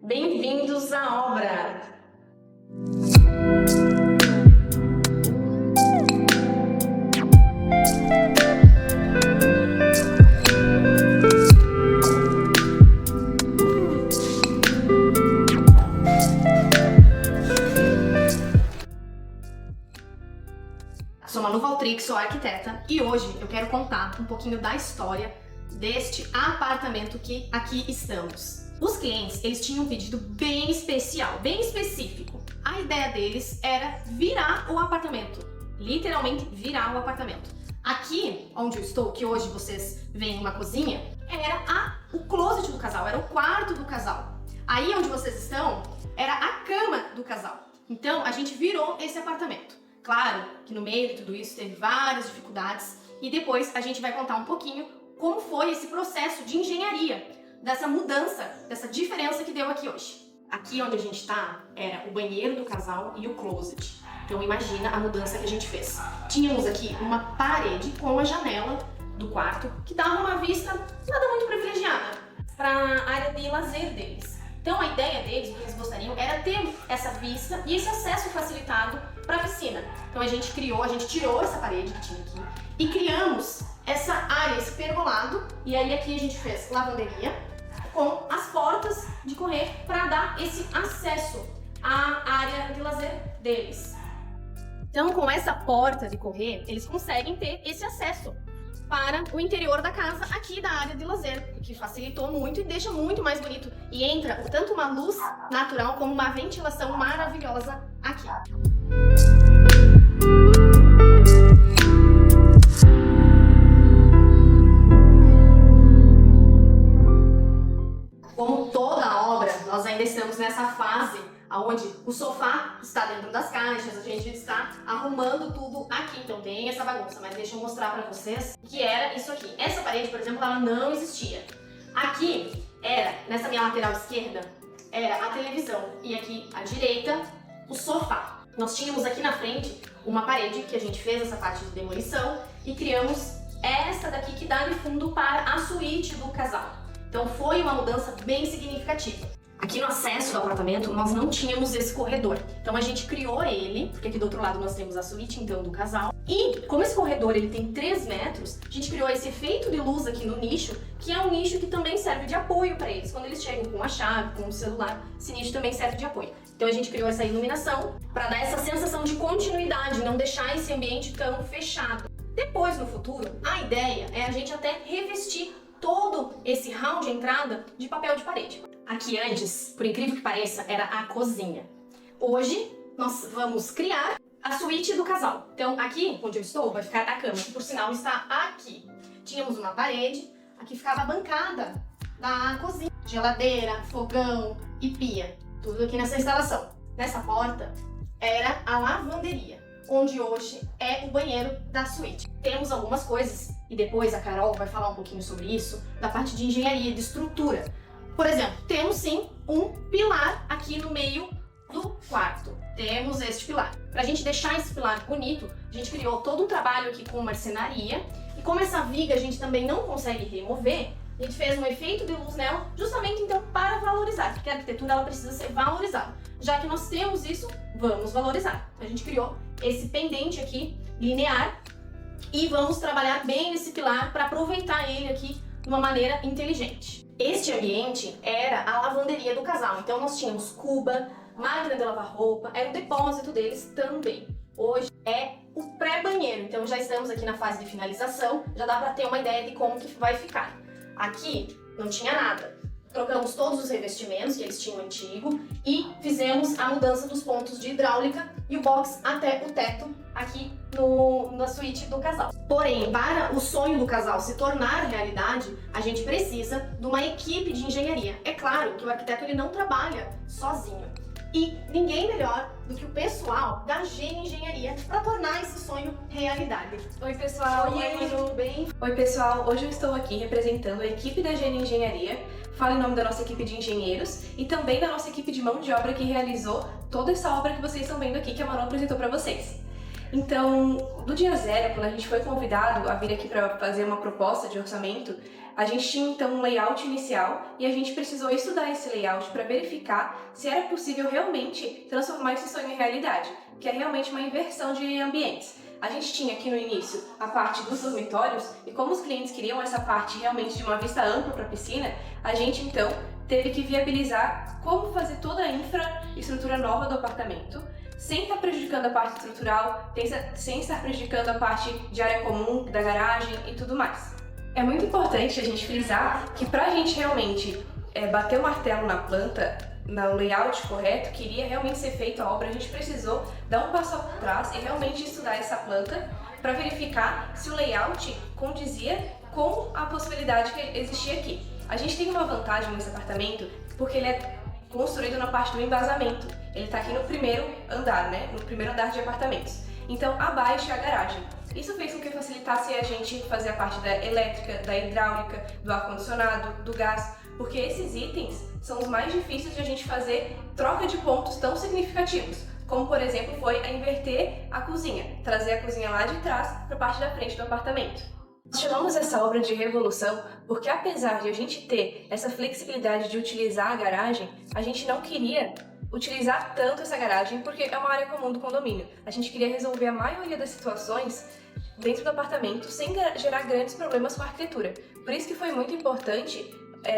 Bem-vindos à obra! Sou Manu Valtric, sou arquiteta e hoje eu quero contar um pouquinho da história deste apartamento que aqui estamos. Os clientes, eles tinham um pedido bem especial, bem específico. A ideia deles era virar o apartamento, literalmente virar o apartamento. Aqui, onde eu estou, que hoje vocês veem uma cozinha, era o closet do casal, era o quarto do casal. Aí onde vocês estão, era a cama do casal. Então a gente virou esse apartamento. Claro que no meio de tudo isso teve várias dificuldades e depois a gente vai contar um pouquinho como foi esse processo de engenharia, dessa mudança, dessa diferença que deu aqui hoje. Aqui onde a gente tá era o banheiro do casal e o closet. Então imagina a mudança que a gente fez. Tínhamos aqui uma parede com uma janela do quarto que dava uma vista nada muito privilegiada para a área de lazer deles. Então a ideia deles, o que eles gostariam, era ter essa vista e esse acesso facilitado para a piscina. Então a gente tirou essa parede que tinha aqui e criamos essa área, esse pergolado, e aí aqui a gente fez lavanderia com as portas de correr para dar esse acesso à área de lazer deles. Então com essa porta de correr, eles conseguem ter esse acesso para o interior da casa aqui da área de lazer, o que facilitou muito e deixa muito mais bonito. E entra tanto uma luz natural como uma ventilação maravilhosa aqui. Como toda obra, nós ainda estamos nessa fase onde o sofá está dentro das caixas, a gente está arrumando tudo aqui, então tem essa bagunça, mas deixa eu mostrar pra vocês que era isso aqui. Essa parede, por exemplo, ela não existia. Aqui era, nessa minha lateral esquerda, era a televisão e aqui à direita, o sofá. Nós tínhamos aqui na frente uma parede que a gente fez essa parte de demolição e criamos essa daqui que dá de fundo para a suíte do casal. Então foi uma mudança bem significativa. Aqui no acesso do apartamento nós não tínhamos esse corredor, então a gente criou ele, porque aqui do outro lado nós temos a suíte então do casal. E como esse corredor ele tem 3 metros, a gente criou esse efeito de luz aqui no nicho, que é um nicho que também serve de apoio para eles. Quando eles chegam com a chave, com o celular, esse nicho também serve de apoio. Então a gente criou essa iluminação para dar essa sensação de continuidade, não deixar esse ambiente tão fechado. Depois, no futuro, a ideia é a gente até revestir todo esse hall de entrada de papel de parede. Aqui antes, por incrível que pareça, era a cozinha. Hoje, nós vamos criar a suíte do casal. Então, aqui onde eu estou, vai ficar a cama, que por sinal está aqui. Tínhamos uma parede, aqui ficava a bancada da cozinha. Geladeira, fogão e pia. Tudo aqui nessa instalação. Nessa porta era a lavanderia, onde hoje é o banheiro da suíte. Temos algumas coisas, e depois a Carol vai falar um pouquinho sobre isso, da parte de engenharia, de estrutura. Por exemplo, temos sim um pilar aqui no meio do quarto. Temos este pilar. Para a gente deixar esse pilar bonito, a gente criou todo um trabalho aqui com marcenaria. E como essa viga a gente também não consegue remover, a gente fez um efeito de luz nela, justamente então para valorizar, porque a arquitetura ela precisa ser valorizada. Já que nós temos isso, vamos valorizar. A gente criou esse pendente aqui, linear, e vamos trabalhar bem nesse pilar para aproveitar ele aqui de uma maneira inteligente. Este ambiente era a lavanderia do casal, então nós tínhamos cuba, máquina de lavar roupa, era o depósito deles também. Hoje é o pré-banheiro, então já estamos aqui na fase de finalização, já dá para ter uma ideia de como que vai ficar. Aqui não tinha nada. Trocamos todos os revestimentos que eles tinham antigo e fizemos a mudança dos pontos de hidráulica e o box até o teto aqui na suíte do casal. Porém, para o sonho do casal se tornar realidade, a gente precisa de uma equipe de engenharia. É claro que o arquiteto ele não trabalha sozinho. E ninguém melhor do que o pessoal da Gene Engenharia para tornar esse sonho realidade. Oi pessoal, tudo bem? Oi pessoal, hoje eu estou aqui representando a equipe da Gene Engenharia. Falo em nome da nossa equipe de engenheiros e também da nossa equipe de mão de obra que realizou toda essa obra que vocês estão vendo aqui que a Manu apresentou para vocês. Então, do dia zero, quando a gente foi convidado a vir aqui para fazer uma proposta de orçamento, a gente tinha então um layout inicial e a gente precisou estudar esse layout para verificar se era possível realmente transformar esse sonho em realidade, que é realmente uma inversão de ambientes. A gente tinha aqui no início a parte dos dormitórios e como os clientes queriam essa parte realmente de uma vista ampla para a piscina, a gente então teve que viabilizar como fazer toda a infraestrutura nova do apartamento, sem estar prejudicando a parte estrutural, sem estar prejudicando a parte de área comum, da garagem e tudo mais. É muito importante a gente frisar que para a gente realmente bater o martelo na planta, no layout correto, que iria realmente ser feita a obra, a gente precisou dar um passo atrás e realmente estudar essa planta para verificar se o layout condizia com a possibilidade que existia aqui. A gente tem uma vantagem nesse apartamento porque ele é construído na parte do embasamento. Ele está aqui no primeiro andar, né? No primeiro andar de apartamentos. Então, abaixo é a garagem. Isso fez com que facilitasse a gente fazer a parte da elétrica, da hidráulica, do ar-condicionado, do gás, porque esses itens são os mais difíceis de a gente fazer troca de pontos tão significativos, como por exemplo foi a inverter a cozinha, trazer a cozinha lá de trás para a parte da frente do apartamento. Chamamos essa obra de revolução porque apesar de a gente ter essa flexibilidade de utilizar a garagem, a gente não queria utilizar tanto essa garagem porque é uma área comum do condomínio. A gente queria resolver a maioria das situações dentro do apartamento sem gerar grandes problemas com a arquitetura. Por isso que foi muito importante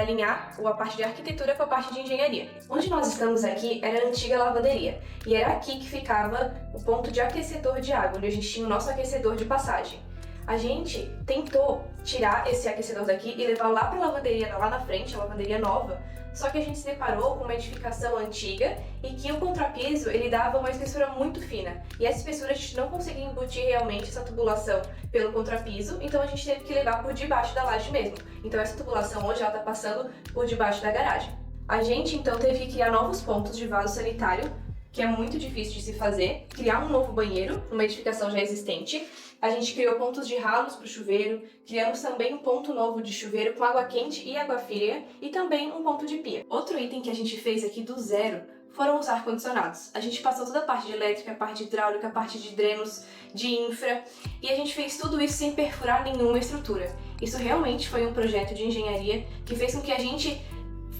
alinhar a parte de arquitetura com a parte de engenharia. Onde nós estamos aqui era a antiga lavanderia e era aqui que ficava o ponto de aquecedor de água, onde a gente tinha o nosso aquecedor de passagem. A gente tentou tirar esse aquecedor daqui e levar lá para a lavanderia, lá na frente, a lavanderia nova, só que a gente se deparou com uma edificação antiga e que o contrapiso ele dava uma espessura muito fina. E essa espessura a gente não conseguia embutir realmente essa tubulação pelo contrapiso, então a gente teve que levar por debaixo da laje mesmo. Então essa tubulação hoje ela está passando por debaixo da garagem. A gente então teve que criar novos pontos de vaso sanitário, que é muito difícil de se fazer, criar um novo banheiro numa edificação já existente. A gente criou pontos de ralos para o chuveiro, criamos também um ponto novo de chuveiro com água quente e água fria e também um ponto de pia. Outro item que a gente fez aqui do zero foram os ar-condicionados. A gente passou toda a parte de elétrica, a parte de hidráulica, a parte de drenos, de infra e a gente fez tudo isso sem perfurar nenhuma estrutura. Isso realmente foi um projeto de engenharia que fez com que a gente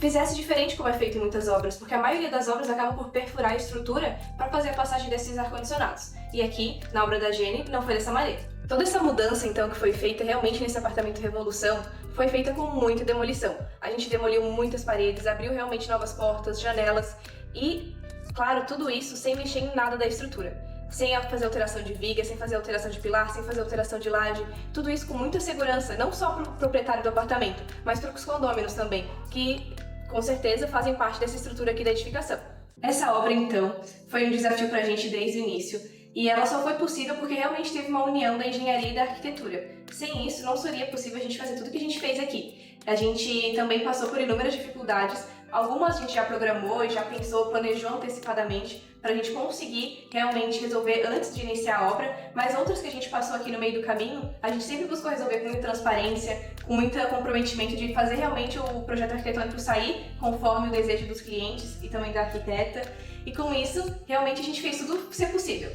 fizesse diferente como é feito em muitas obras, porque a maioria das obras acaba por perfurar a estrutura para fazer a passagem desses ar-condicionados. E aqui, na obra da Jenny, não foi dessa maneira. Toda essa mudança, então, que foi feita realmente nesse apartamento Revolução, foi feita com muita demolição. A gente demoliu muitas paredes, abriu realmente novas portas, janelas e, claro, tudo isso sem mexer em nada da estrutura. Sem fazer alteração de viga, sem fazer alteração de pilar, sem fazer alteração de laje. Tudo isso com muita segurança, não só para o proprietário do apartamento, mas para os condôminos também, que com certeza fazem parte dessa estrutura aqui da edificação. Essa obra, então, foi um desafio para a gente desde o início e ela só foi possível porque realmente teve uma união da engenharia e da arquitetura. Sem isso, não seria possível a gente fazer tudo que a gente fez aqui. A gente também passou por inúmeras dificuldades, algumas a gente já programou e já pensou, planejou antecipadamente para a gente conseguir realmente resolver antes de iniciar a obra, mas outras que a gente passou aqui no meio do caminho, a gente sempre buscou resolver com muita transparência, com muito comprometimento de fazer realmente o projeto arquitetônico sair conforme o desejo dos clientes e também da arquiteta. E com isso, realmente a gente fez tudo ser possível.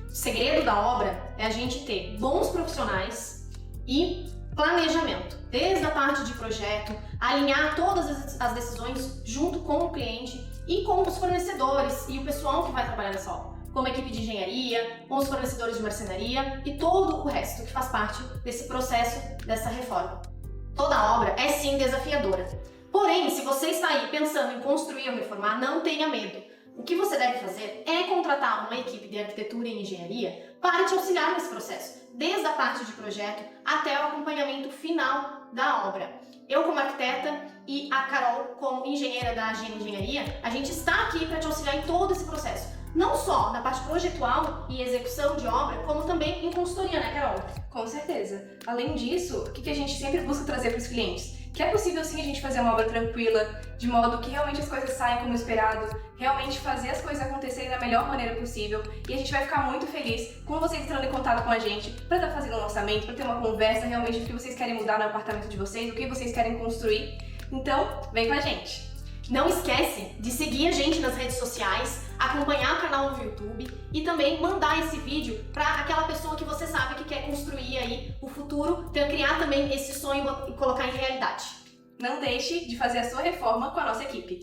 O segredo da obra é a gente ter bons profissionais e planejamento, desde a parte de projeto, alinhar todas as decisões junto com o cliente e com os fornecedores e o pessoal que vai trabalhar nessa obra, como a equipe de engenharia, com os fornecedores de marcenaria e todo o resto que faz parte desse processo, dessa reforma. Toda obra é sim desafiadora. Porém, se você está aí pensando em construir ou reformar, não tenha medo. O que você deve fazer é contratar uma equipe de arquitetura e engenharia para te auxiliar nesse processo, desde a parte de projeto até o acompanhamento final da obra. Eu, como arquiteta, e a Carol, como engenheira da AGN Engenharia, a gente está aqui para te auxiliar em todo esse processo. Não só na parte projetual e execução de obra, como também em consultoria, né, Carol? Com certeza. Além disso, o que a gente sempre busca trazer para os clientes? Que é possível sim a gente fazer uma obra tranquila, de modo que realmente as coisas saiam como esperado, realmente fazer as coisas acontecerem da melhor maneira possível. E a gente vai ficar muito feliz com vocês entrando em contato com a gente para estar fazendo um lançamento, para ter uma conversa realmente do que vocês querem mudar no apartamento de vocês, o que vocês querem construir. Então, vem com a gente! Não esquece de seguir a gente nas redes sociais, acompanhar o canal no YouTube e também mandar esse vídeo para aquela pessoa que você sabe que quer construir aí o futuro, criar também esse sonho e colocar em realidade. Não deixe de fazer a sua reforma com a nossa equipe.